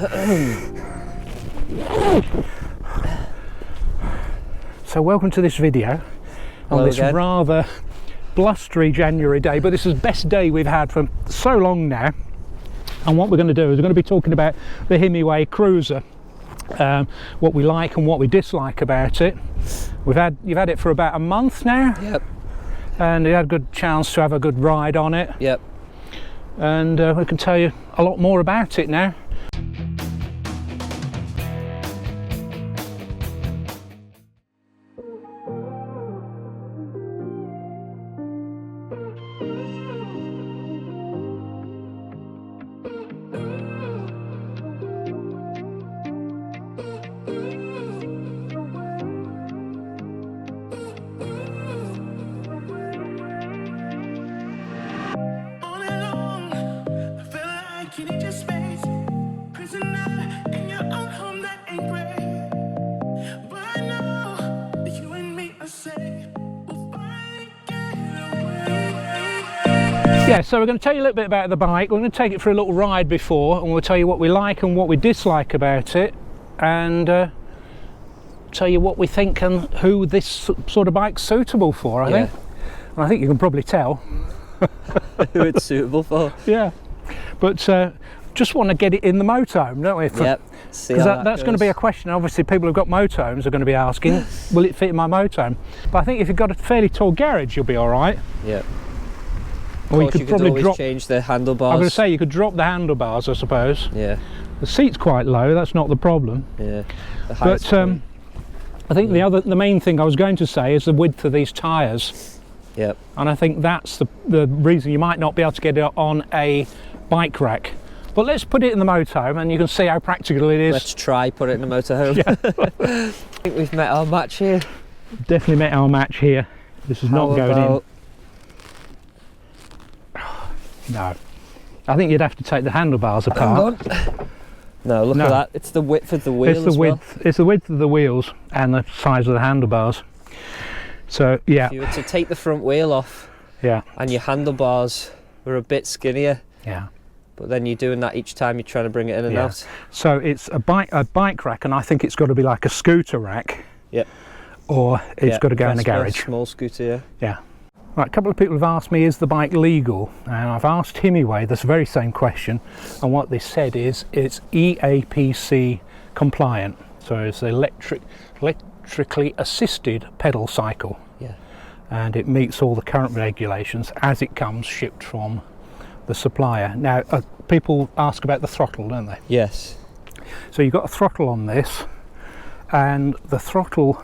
So welcome to this video on this rather blustery January day, but this is the best day we've had for so long now. And what we're going to do is we're going to be talking about the Himiway Cruiser, what we like and what we dislike about it. You've had it for about a month now. Yep. And you had a good chance to have a good ride on it. Yep. And we can tell you a lot more about it now. Yeah, so we're going to tell you a little bit about the bike. We're going to take it for a little ride before, and we'll tell you what we like and what we dislike about it, and tell you what we think and who this sort of bike's suitable for, I think. And I think you can probably tell who it's suitable for. Yeah, but just want to get it in the motorhome, don't we? Yep. Because that's going to be a question. Obviously, people who've got motorhomes are going to be asking, will it fit in my motorhome? But I think if you've got a fairly tall garage, you'll be all right. Yeah. Or you could probably always change the handlebars. I'm going to say you could drop the handlebars, I suppose. Yeah. The seat's quite low. That's not the problem. Yeah. But I think the main thing I was going to say is the width of these tyres. Yep. And I think that's the reason you might not be able to get it on a bike rack. But let's put it in the motorhome and you can see how practical it is. Let's try put it in the motorhome. Yeah. I think we've met our match here. Definitely met our match here. This is not going in. No. I think you'd have to take the handlebars apart. No, look at that. It's the width of the wheel It's the width of the wheels and the size of the handlebars. So, yeah. If you were to take the front wheel off, and your handlebars were a bit skinnier, but then you're doing that each time you're trying to bring it in and out. So it's a bike rack, and I think it's got to be like a scooter rack. Yep. Or it's got to go in a garage. Small scooter, yeah. Right, a couple of people have asked me, is the bike legal? And I've asked Himiway this very same question, and what they said is it's EAPC compliant. So it's an electrically assisted pedal cycle. Yeah. And it meets all the current regulations as it comes shipped from the supplier. Now, people ask about the throttle, don't they? Yes. So you've got a throttle on this, and the throttle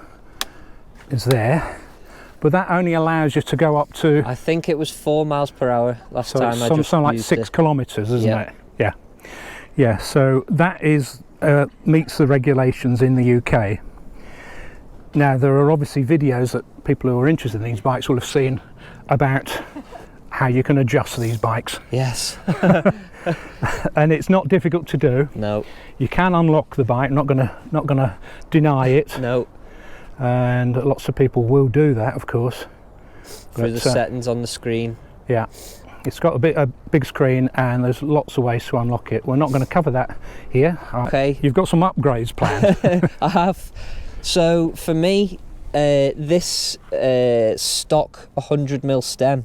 is there. But that only allows you to go up to... I think it was 4 miles per hour last time I just used it. Something like 6 kilometres, isn't it? Yeah. Yeah, so that is meets the regulations in the UK. Now, there are obviously videos that people who are interested in these bikes will have seen about how you can adjust these bikes. Yes. And it's not difficult to do. No. You can unlock the bike, not gonna deny it. No. And lots of people will do that, of course. Through the settings on the screen. Yeah, it's got a big screen, and there's lots of ways to unlock it. We're not going to cover that here. Okay. You've got some upgrades planned. I have. So for me, this stock 100mm stem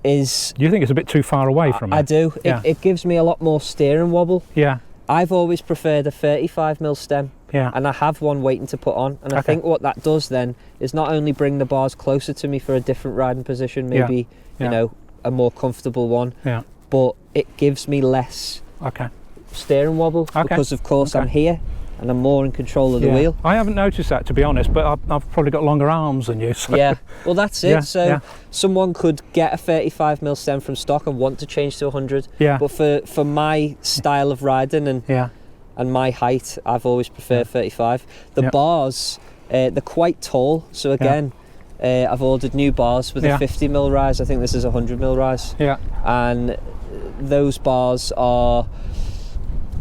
is... You think it's a bit too far away from it? I do. Yeah. It gives me a lot more steering wobble. Yeah. I've always preferred a 35mm stem. Yeah. And I have one waiting to put on, and I think what that does then is not only bring the bars closer to me for a different riding position, maybe you know, a more comfortable one, but it gives me less steering wobble because of course I'm here and I'm more in control of the wheel. I haven't noticed that, to be honest, but I've probably got longer arms than you. So. Yeah, well that's it. So someone could get a 35mm stem from stock and want to change to 100. Yeah. But for my style of riding and my height, I've always preferred 35. The bars, they're quite tall, so again, I've ordered new bars with a 50mm rise. I think this is a 100mm rise. Yeah. And those bars are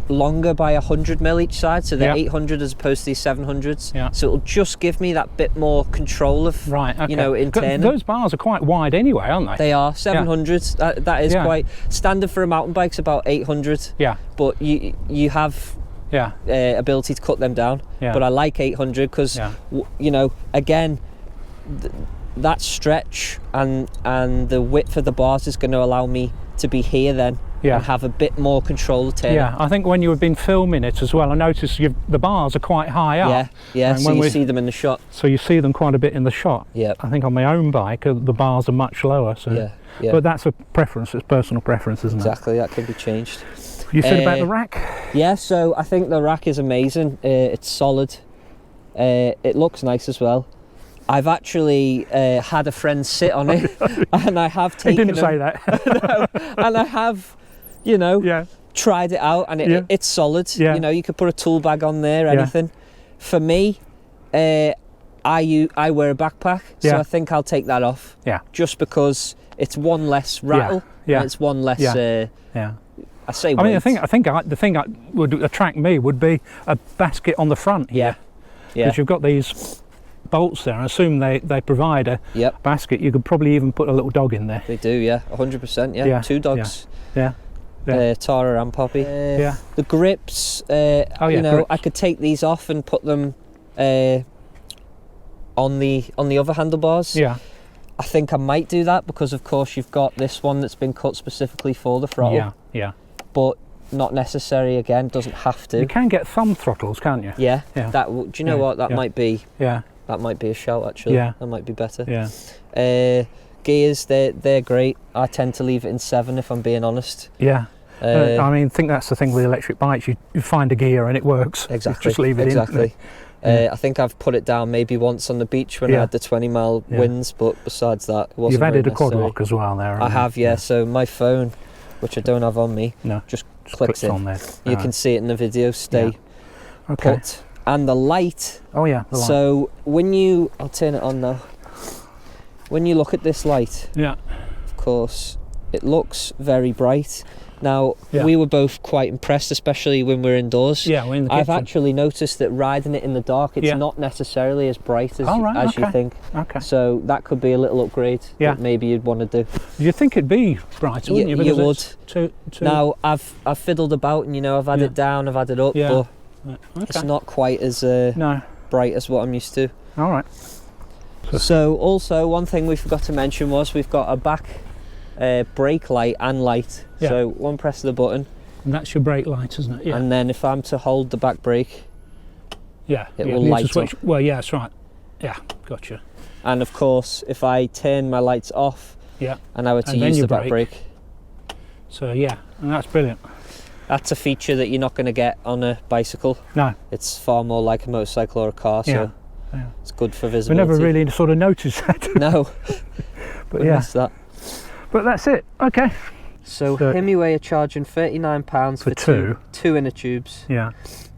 longer by 100mm each side, so they're 800 as opposed to these 700s. So it'll just give me that bit more control of, you know, in turning. Those bars are quite wide anyway, aren't they? They are 700s. That is quite standard for a mountain bike's about 800. But you have ability to cut them down. But I like 800 because you know, again, that stretch and the width of the bars is going to allow me to be here then. And have a bit more control of turning. I think when you've been filming it as well, I noticed the bars are quite high up. And so you see them in the shot. So you see them quite a bit in the shot. I think on my own bike, the bars are much lower. So. But that's a preference, it's personal preference, isn't it? Exactly, that can be changed. You said about the rack? Yeah, so I think the rack is amazing. It's solid. It looks nice as well. I've actually had a friend sit on it, and I have taken. He didn't say that. No, and I have, you know, tried it out, and it's solid. You know, you could put a tool bag on there, anything. For me, I wear a backpack, so I think I'll take that off. Just because it's one less rattle, and it's one less. I say. I mean, I think the thing that would attract me would be a basket on the front here. Because you've got these bolts there. I assume they provide a basket. You could probably even put a little dog in there. They do, 100%. 2 dogs. Tara and Poppy. The grips. You know, grips. I could take these off and put them on the other handlebars. I think I might do that because, of course, you've got this one that's been cut specifically for the throttle. But not necessary. Again, doesn't have to. You can get thumb throttles, can't you? That. Do you know what? That might be. That might be a shout, actually. That might be better. Gears, they're great. I tend to leave it in 7 if I'm being honest. I mean, I think that's the thing with electric bikes. You find a gear and it works. Exactly. Just leave it in. I think I've put it down maybe once on the beach when I had the 20-mile winds, but besides that, it wasn't. You've added very a quad lock as well there. I have, so my phone, which I don't have on me, just clicks it on there. You can see it in the video, stay put. And the light. The light. So when I'll turn it on now. When you look at this light, of course, it looks very bright. Now, we were both quite impressed, especially when we're indoors. We're in the kitchen. I've actually noticed that riding it in the dark, it's not necessarily as bright as you think. So that could be a little upgrade that maybe you'd want to do. You'd think it'd be brighter, wouldn't you? You would. Now, I've fiddled about and, you know, I've had it down, I've had it up, but it's not quite as bright as what I'm used to. All right. So also, one thing we forgot to mention was we've got a back brake light and light. So one press of the button. And that's your brake light, isn't it? And then if I'm to hold the back brake, it will light up. Well, that's right. Gotcha. And of course, if I turn my lights off, and I were to use the back brake. So and that's brilliant. That's a feature that you're not going to get on a bicycle. No. It's far more like a motorcycle or a car, so it's good for visibility. We never really sort of noticed that. No. But missed that. But that's it. Okay. So Himiway are charging £39 for two inner tubes.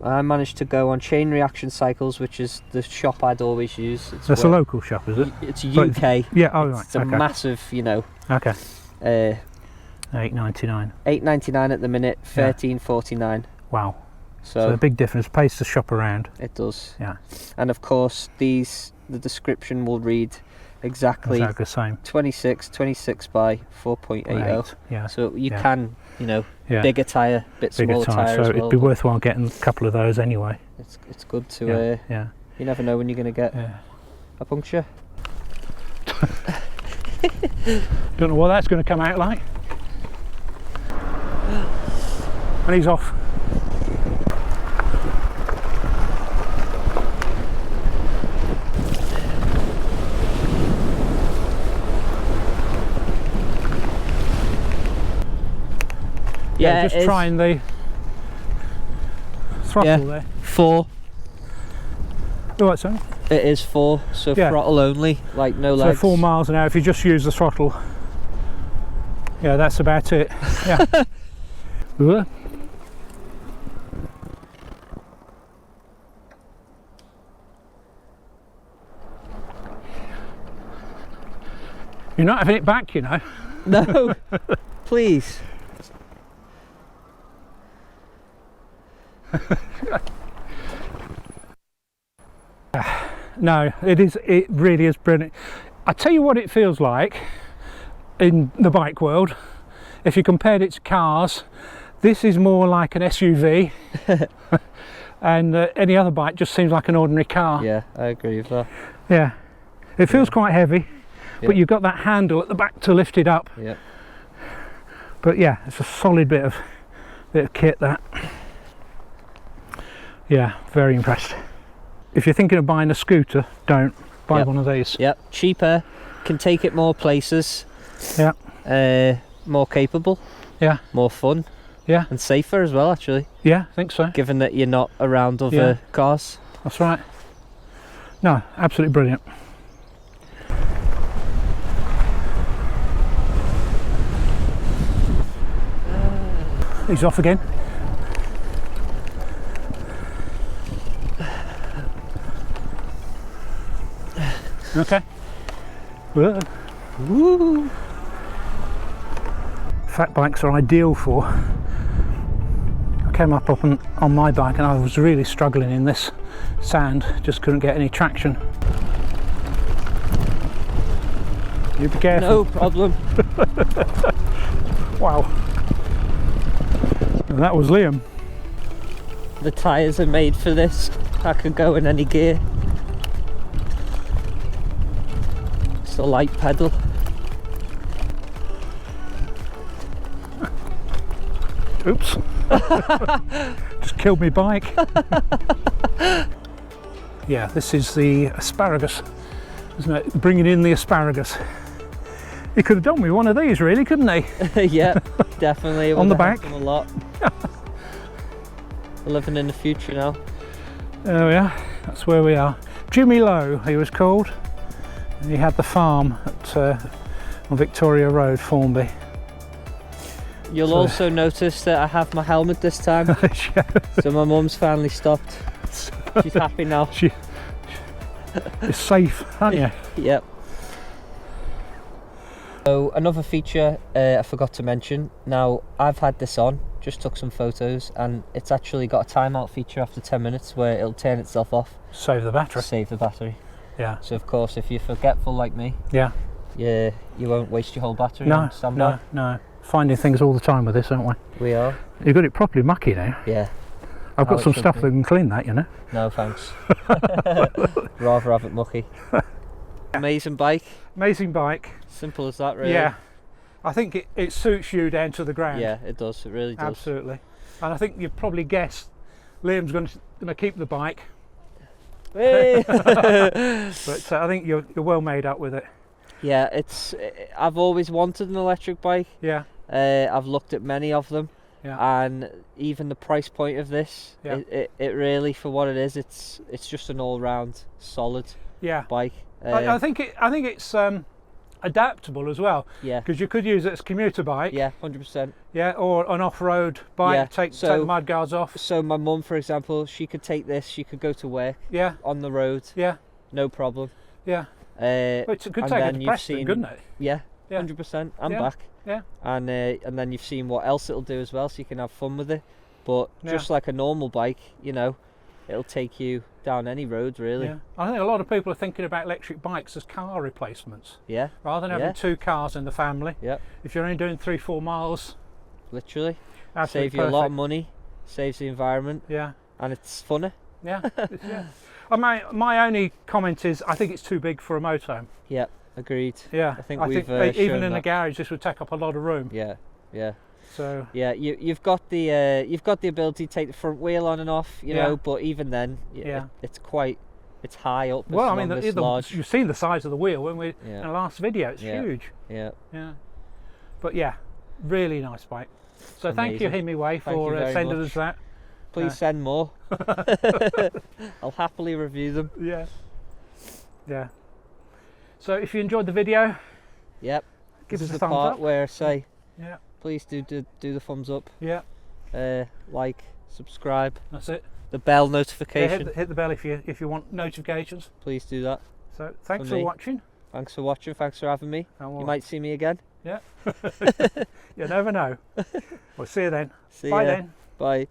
I managed to go on Chain Reaction Cycles, which is the shop I'd always use. That's a local shop, is it? It's UK. Right. It's a massive, you know. Okay. £8.99. £8.99 at the minute. £13.49. Wow. So a big difference. Pays to shop around. It does. And of course, the description will read exactly the same. 26 by 4.80. So you can, you know, bigger tyre, smaller tyre as well. It'd be worthwhile getting a couple of those anyway. It's good to. You never know when you're going to get a puncture. Don't know what that's going to come out like. And he's off. Just trying the throttle there. 4. Oh, what's that? It is 4, so throttle only, like no legs. So 4 miles an hour if you just use the throttle. That's about it. You're not having it back, you know. No, please. No, it really is brilliant. I tell you what it feels like in the bike world. If you compared it to cars, this is more like an SUV. And any other bike just seems like an ordinary car. Yeah, I agree with that. Yeah, it feels quite heavy, but you've got that handle at the back to lift it up. Yeah. But yeah, it's a solid bit of kit, that. Yeah, very impressed. If you're thinking of buying a scooter, don't buy one of these. Yep, cheaper, can take it more places. Yeah. More capable. Yeah. More fun. Yeah. And safer as well, actually. Yeah, I think so. Given that you're not around other cars. That's right. No, absolutely brilliant. He's off again. Okay. Woo. Fat bikes are ideal for. I came up on my bike and I was really struggling in this sand, just couldn't get any traction. You be careful. No problem. Wow. And that was Liam. The tyres are made for this. I could go in any gear. It's a light pedal. Oops. Just killed my bike. Yeah, this is the asparagus, isn't it? Bringing in the asparagus. He could have done with one of these, really, couldn't he? Yeah, definitely. On the back. A lot. We're living in the future now. Oh yeah, that's where we are. Jimmy Lowe, he was called. And he had the farm at on Victoria Road, Formby. You'll also notice that I have my helmet this time. Yeah. So my mum's finally stopped. She's happy now. You're safe, aren't you? Yep. So another feature I forgot to mention. Now I've had this on, just took some photos, and it's actually got a timeout feature after 10 minutes where it'll turn itself off. Save the battery. Save the battery. Yeah. So of course, if you're forgetful like me, yeah, you won't waste your whole battery. No, no. Finding things all the time with this, aren't we? We are. You've got it properly mucky now. Yeah. I've got some stuff that can clean that, you know. No thanks. Rather have it mucky. Amazing bike. Amazing bike. Simple as that, really. Yeah. I think it suits you down to the ground. Yeah, it does. It really does. Absolutely. And I think you've probably guessed Liam's going to keep the bike. Hey. But I think you're well made up with it. Yeah, I've always wanted an electric bike. Yeah. I've looked at many of them. Yeah. And even the price point of this, it really, for what it is, it's just an all-round solid bike. I think it's adaptable as well. Yeah. Because you could use it as a commuter bike. Yeah, 100%. Yeah, or an off-road bike. Take the mud guards off. So my mum, for example, she could take this. She could go to work. Yeah. On the road. Yeah. No problem. Yeah. It could take it to Preston, couldn't it? Yeah. 100%. And back. Yeah. And then you've seen what else it'll do as well, so you can have fun with it. But just like a normal bike, you know, it'll take you down any road, really. Yeah. I think a lot of people are thinking about electric bikes as car replacements. Yeah. Rather than having two cars in the family. Yeah. If you're only doing 3-4 miles. Literally. Save you a lot of money. Saves the environment. Yeah. And it's funny. Yeah. Yeah. My only comment is I think it's too big for a motorhome. Yeah. Agreed. Yeah, I think even in a garage this would take up a lot of room. Yeah, yeah. So yeah, you've got the ability to take the front wheel on and off, you know, but even then, it's high up. Well, I mean, you've seen the size of the wheel in the last video. It's huge. Yeah. Yeah. But yeah, really nice bike. So thank you, Himiway, for sending us that. Please send more. I'll happily review them. Yeah. Yeah. So if you enjoyed the video, give us a thumbs up. Where I say, please do the thumbs up. Yeah. Like, subscribe. That's it. The bell notification. Yeah, hit the bell if you want notifications. Please do that. So thanks for watching. Thanks for watching. Thanks for having me. You might see me again. Yeah. You never know. We'll see you then. Bye then. Bye.